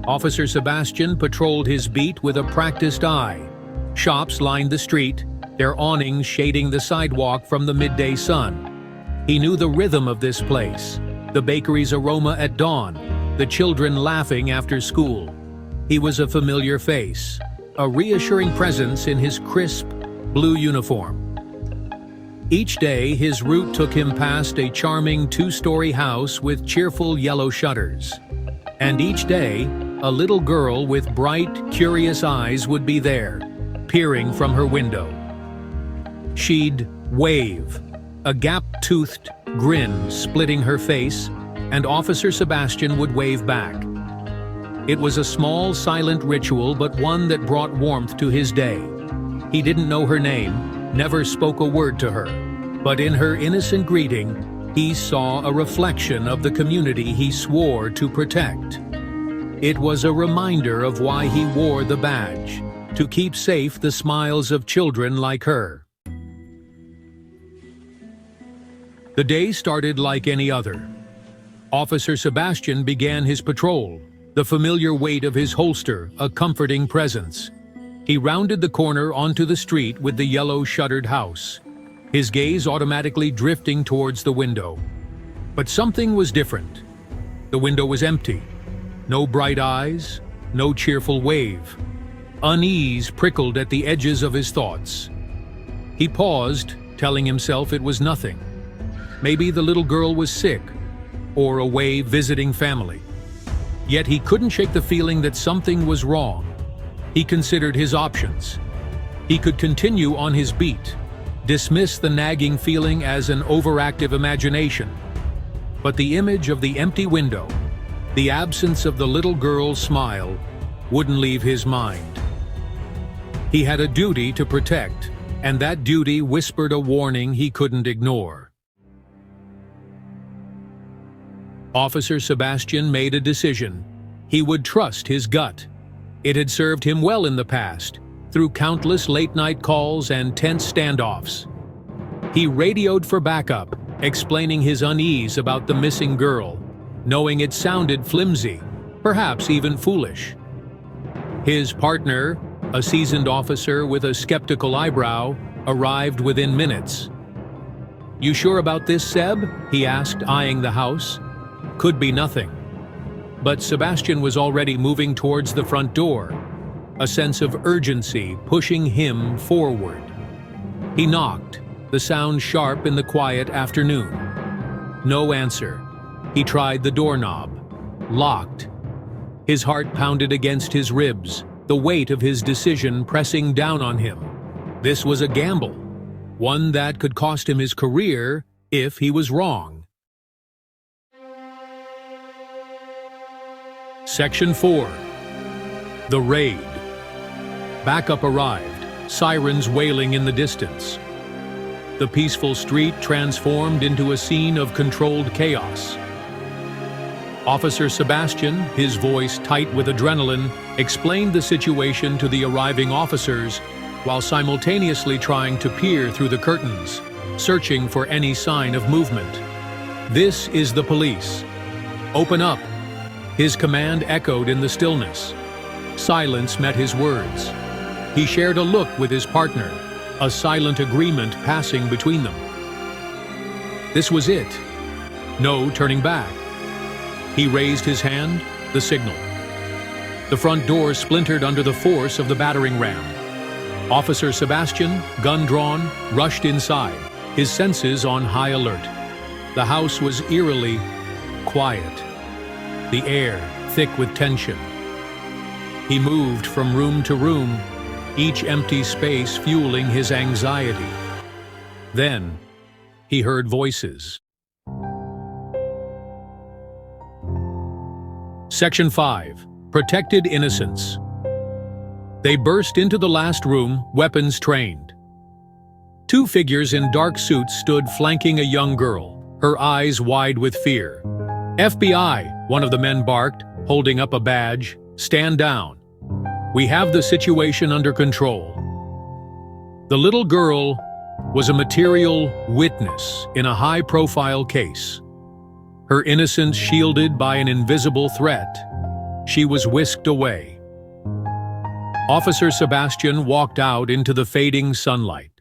Officer Sebastian patrolled his beat with a practiced eye. Shops lined the street, their awnings shading the sidewalk from the midday sun. He knew the rhythm of this place, the bakery's aroma at dawn, the children laughing after school. He was a familiar face, a reassuring presence in his crisp, blue uniform. Each day, his route took him past a charming two-story house with cheerful yellow shutters. And each day, a little girl with bright, curious eyes would be there, peering from her window. She'd wave, a gap-toothed grin splitting her face, and Officer Sebastian would wave back. It was a small, silent ritual, but one that brought warmth to his day. He didn't know her name, never spoke a word to her, but in her innocent greeting, he saw a reflection of the community he swore to protect. It was a reminder of why he wore the badge, to keep safe the smiles of children like her. The day started like any other. Officer Sebastian began his patrol, the familiar weight of his holster a comforting presence. He rounded the corner onto the street with the yellow shuttered house, his gaze automatically drifting towards the window. But something was different. The window was empty. No bright eyes, no cheerful wave. Unease prickled at the edges of his thoughts. He paused, telling himself it was nothing. Maybe the little girl was sick, or away visiting family. Yet he couldn't shake the feeling that something was wrong. He considered his options. He could continue on his beat, dismiss the nagging feeling as an overactive imagination. But the image of the empty window, the absence of the little girl's smile, wouldn't leave his mind. He had a duty to protect, and that duty whispered a warning he couldn't ignore. Officer Sebastian made a decision. He would trust his gut. It had served him well in the past, through countless late-night calls and tense standoffs. He radioed for backup, explaining his unease about the missing girl, knowing it sounded flimsy, perhaps even foolish. His partner, a seasoned officer with a skeptical eyebrow, arrived within minutes. "You sure about this, Seb?" he asked, eyeing the house. "Could be nothing." But Sebastian was already moving towards the front door, a sense of urgency pushing him forward. He knocked, the sound sharp in the quiet afternoon. No answer. He tried the doorknob. Locked. His heart pounded against his ribs, the weight of his decision pressing down on him. This was a gamble, one that could cost him his career if he was wrong. Section 4. The Raid. Backup arrived, sirens wailing in the distance. The peaceful street transformed into a scene of controlled chaos. Officer Sebastian, his voice tight with adrenaline, explained the situation to the arriving officers while simultaneously trying to peer through the curtains, searching for any sign of movement. "This is the police. Open up." His command echoed in the stillness. Silence met his words. He shared a look with his partner, a silent agreement passing between them. This was it. No turning back. He raised his hand, the signal. The front door splintered under the force of the battering ram. Officer Sebastian, gun drawn, rushed inside, his senses on high alert. The house was eerily quiet, the air thick with tension. He moved from room to room, each empty space fueling his anxiety. Then, he heard voices. Section 5. Protected Innocence. They burst into the last room, weapons trained. Two figures in dark suits stood flanking a young girl, her eyes wide with fear. "FBI," one of the men barked, holding up a badge. "Stand down. We have the situation under control." The little girl was a material witness in a high-profile case, her innocence shielded by an invisible threat. She was whisked away. Officer Sebastian walked out into the fading sunlight.